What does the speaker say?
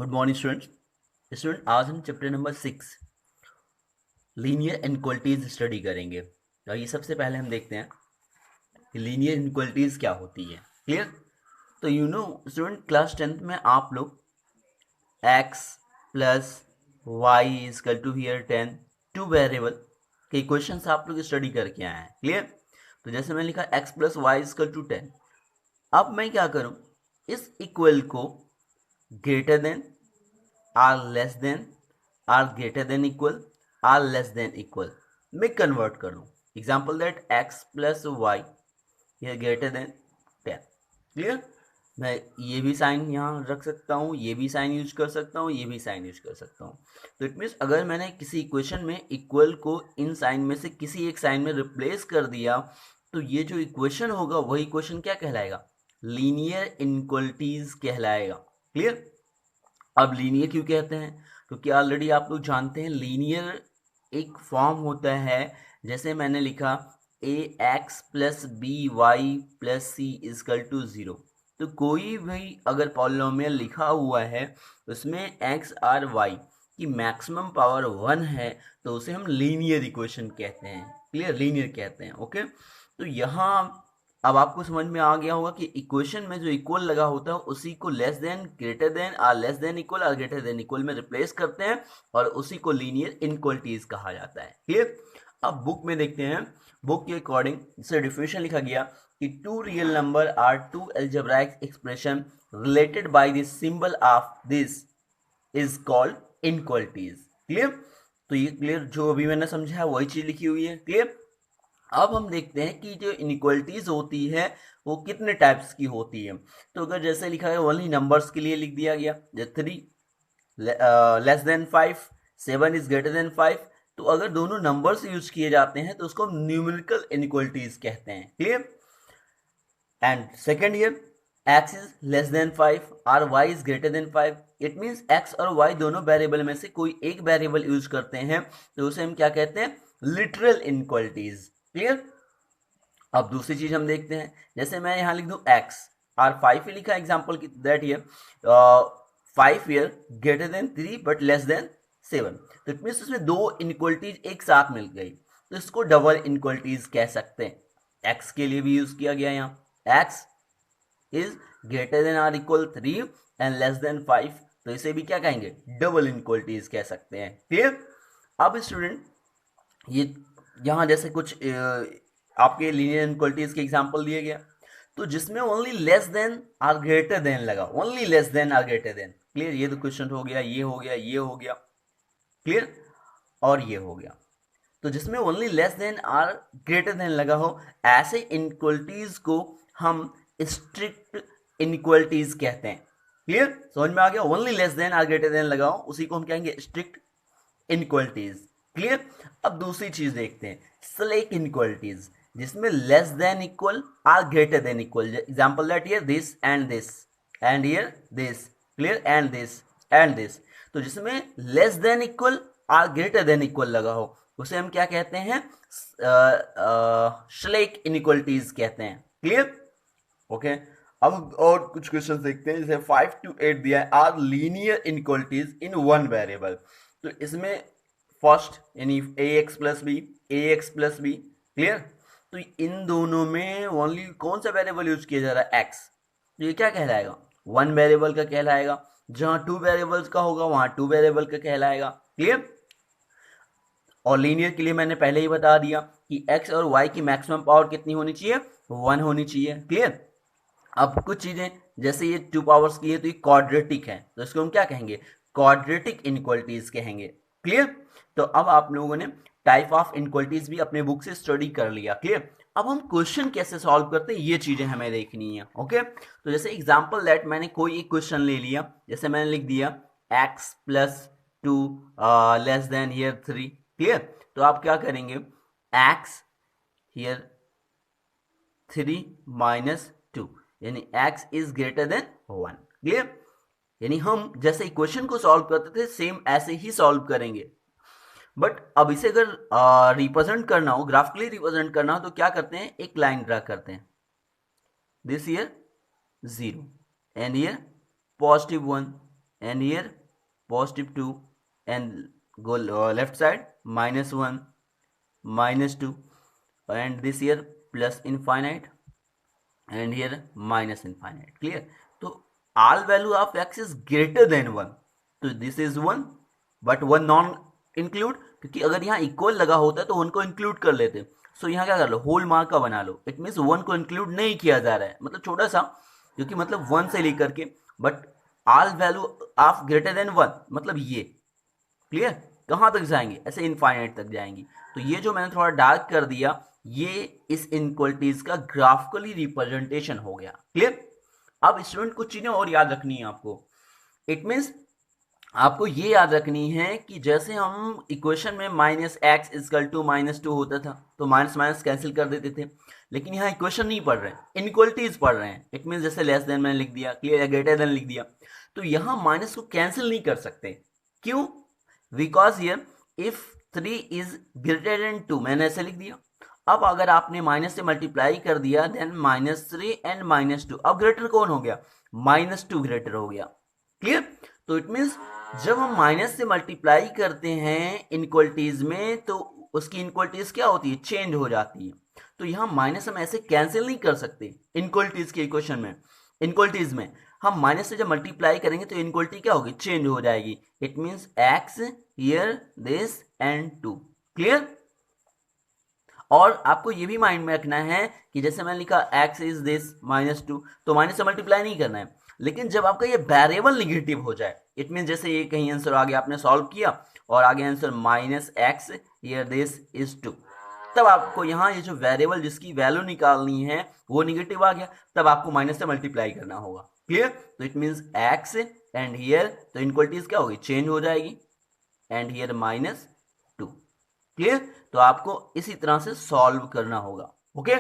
Good morning student आज हम chapter number 6 linear inequalities study करेंगे। तो ये सबसे पहले हम देखते हैं कि लीनियर इनइक्वालिटीज क्या होती है। क्लियर? तो स्टूडेंट क्लास 10th में आप लोग x plus Y is equal to here 10 two variable के इक्वेशंस आप लोग स्टडी करके आए हैं। क्लियर? तो जैसे मैंने लिखा x plus Y is equal to 10, अब मैं क्या करूं, इस इक्वल को greater than or less than or greater than equal or less than equal में कन्वर्ट कर दूं। Example that x plus Y ये ग्रेटर देन 10। क्लियर? मैं ये भी साइन यहाँ रख सकता हूँ, ये भी साइन यूज कर सकता हूँ, ये भी साइन यूज कर सकता हूँ। तो इट मीन्स अगर मैंने किसी इक्वेशन में इक्वल को इन साइन में से किसी एक साइन में रिप्लेस कर दिया तो ये जो इक्वेशन होगा वही इक्वेशन क्या कहलाएगा? लीनियर इनइक्वालिटीज कहलाएगा। क्लियर? अब लीनियर क्यों कहते हैं? क्योंकि ऑलरेडी आप लोग जानते हैं लीनियर एक फॉर्म होता है, जैसे मैंने लिखा a x plus b y plus c equal to 0। तो कोई भी अगर पॉलिनोमियल लिखा हुआ है उसमें एक्स और वाई की मैक्सिमम पावर 1 है तो उसे हम लीनियर इक्वेशन कहते हैं। क्लियर? लीनियर कहते हैं। ओके, तो यहाँ अब आपको समझ में आ गया होगा कि इक्वेशन में जो इक्वल लगा होता है उसी को लेस देन, ग्रेटर देन और लेस देन इक्वल और ग्रेटर देन इक्वल में रिप्लेस करते हैं और उसी को लीनियर इनइक्वालिटीज कहा जाता है। क्लियर? अब बुक में देखते हैं, बुक के अकॉर्डिंग इसे डिफिनेशन लिखा गया कि two real number or two algebraic expression related by the symbol of this is called inequalities. Clear? तो ये क्लियर जो अभी मैंने समझा वही चीज लिखी हुई है। क्लियर? अब हम देखते हैं कि जो इनइक्वालिटीज होती है वो कितने टाइप्स की होती है। तो अगर जैसे लिखा है ओनली नंबर्स के लिए लिख दिया गया, जैसे 3 less than 5, 7 is greater then 5, तो अगर दोनों नंबर्स यूज किए जाते हैं तो उसको हम न्यूमेरिकल इनइक्वालिटीज कहते हैं। Clear? And second year x is less than 5 और y is greater then 5, it means x और y दोनों वेरिएबल में से कोई एक वेरिएबल यूज करते हैं तो उसे हम क्या कहते हैं? Literal inequalities. क्लियर? अब दूसरी चीज हम देखते हैं, जैसे मैं यहां लिख दूं x और 5 ही लिखा example that year 5 year greater than 3 but less than 7, तो इट मीन्स उसमें दो इनइक्वालिटीज एक साथ मिल गई तो इसको डबल इनइक्वालिटीज कह सकते हैं। x के लिए भी यूज किया गया, यहाँ x is greater than or equal 3 and less than 5, तो इसे भी क्या कहेंगे? डबल इनइक्वालिटीज कह सकते हैं। क्लियर? अब स्टूडेंट ये यहाँ जैसे कुछ आपके लीनियर इनइक्वालिटीज के एग्जांपल दिए गया, तो जिसमें ओनली लेस देन और ग्रेटर देन लगा, ओनली लेस देन और ग्रेटर देन। क्लियर? ये तो क्वेश्चन हो गया, ये हो गया, ये हो गया। क्लियर? और ये हो गया। तो जिसमें ओनली लेस देन और ग्रेटर देन लगा हो ऐसे इनइक्वालिटीज को हम स्ट्रिक्ट इनइक्वालिटीज कहते हैं। क्लियर? समझ में आ गया? ओनली लेस देन और ग्रेटर देन लगा हो उसी को हम कहेंगे स्ट्रिक्ट इनइक्वालिटीज। क्लियर? अब दूसरी चीज देखते हैं, स्लैक इनइक्वालिटीज, जिसमें लेस देन इक्वल और greater than equal. Example that here this and here this. Clear? And this and this, तो जिसमें लेस देन इक्वल और ग्रेटर देन इक्वल लगा हो उसे हम क्या कहते हैं? स्लैक इनइक्वालिटीज कहते हैं। क्लियर? ओके, अब और कुछ क्वेश्चन देखते हैं, जैसे 5 to 8 दिया है, are linear inequalities in one variable. तो इसमें फर्स्ट यानी A x plus B, A x plus B. Clear? तो इन दोनों में ओनली कौन सा वेरिएबल यूज किया जा रहा है? एक्स। तो ये क्या कहलाएगा? वन वेरिएबल का कहलाएगा। जहां टू वेरिएबल्स का होगा वहां टू वेरिएबल का कहलाएगा। क्लियर? और लीनियर के लिए मैंने पहले ही बता दिया कि x और y की मैक्सिमम पावर कितनी होनी चाहिए? 1 होनी चाहिए। क्लियर? अब कुछ चीजें जैसे ये 2 पावर्स की है तो ये क्वाड्रेटिक है, तो इसको हम क्या कहेंगे? क्वाड्रेटिक इनइक्वालिटीज कहेंगे। क्लियर? तो अब आप लोगों ने टाइप ऑफ इनइक्वालिटीज भी अपने बुक से स्टडी कर लिया। क्लियर? अब हम क्वेश्चन कैसे सॉल्व करते हैं ये चीजें हमें देखनी है। ओके, तो जैसे एग्जांपल दैट मैंने कोई एक क्वेश्चन ले लिया, जैसे मैंने लिख दिया x plus 2 less than here 3। Clear? तो आप क्या करेंगे? x हियर 3 माइनस 2 यानी x is greater then 1। Clear? यानी हम जैसे इक्वेशन को सॉल्व करते थे सेम ऐसे ही सॉल्व करेंगे, बट अब इसे अगर रिप्रेजेंट करना हो, ग्राफिकली रिप्रेजेंट करना हो तो क्या करते हैं? एक लाइन ड्रा करते हैं, this year 0 and year +1। and here positive 2, and go left side -1, -2, and this here plus infinite, and here minus infinite. Clear? तो all value of x is greater than 1, तो this is 1 but 1 non include, क्योंकि अगर यहाँ equal लगा होता है तो 1 को इंक्लूड कर लेते। सो यहाँ क्या कर लो, होल मार्क का बना लो। इट मीन्स 1 को इंक्लूड नहीं किया जा रहा है, मतलब छोटा सा, क्योंकि मतलब 1 से लेकर के, but all value of greater than 1, मतलब ये। क्लियर? कहाँ तक जाएंगे? ऐसे इनफाइनाइट तक जाएंगी। तो ये जो मैंने थोड़ा डार्क कर दिया, ये इस इनइक्वालिटीज का ग्राफिकली रिप्रेजेंटेशन हो गया। क्लियर? अब स्टूडेंट कुछ चीजें और याद रखनी है आपको। इट मीन्स आपको ये याद रखनी है कि जैसे हम इक्वेशन में -x = -2 होता था तो माइनस माइनस कैंसिल कर देते थे, लेकिन यहाँ इक्वेशन नहीं पढ़ रहे हैं, इनइक्वालिटीज पढ़ रहे हैं। इट मीन्स जैसे लेस देन मैंने लिख दिया, क्लियर, ग्रेटर देन लिख दिया, तो यहाँ माइनस को कैंसिल नहीं कर सकते। क्यों? Because here if 3 is greater then 2, मैंने ऐसे लिख दिया। अब अगर आपने माइनस से मल्टीप्लाई कर दिया, देन -3 एंड -2, अब ग्रेटर कौन हो गया? -2 ग्रेटर हो गया। क्लियर? तो इट मीन्स जब हम माइनस से मल्टीप्लाई करते हैं इनइक्वालिटीज में, तो उसकी इनइक्वालिटीज क्या होती है? चेंज हो जाती है। तो यहाँ माइनस हम ऐसे कैंसिल नहीं कर सकते इनइक्वालिटीज के इक्वेशन में। इनइक्वालिटीज में हम माइनस से जब मल्टीप्लाई करेंगे तो इनइक्वालिटी क्या होगी? चेंज हो जाएगी। It means x here, this and 2। Clear? और आपको ये भी माइंड में रखना है कि जैसे मैंने लिखा x इज दिस -2, तो माइनस से मल्टीप्लाई नहीं करना है। लेकिन जब आपका ये वेरिएबल निगेटिव हो जाए, इट मीन जैसे ये कहीं आंसर आगे आपने सॉल्व किया और आगे answer -x here this is 2, तब आपको यहाँ ये जो वेरिएबल जिसकी वैल्यू निकालनी है वो निगेटिव आ गया, तब आपको माइनस से मल्टीप्लाई करना होगा। क्लियर? तो it means x and here, तो इनइक्वालिटीज क्या होगी? चेंज हो जाएगी, एंड हियर -2। क्लियर? तो आपको इसी तरह से सॉल्व करना होगा। ओके?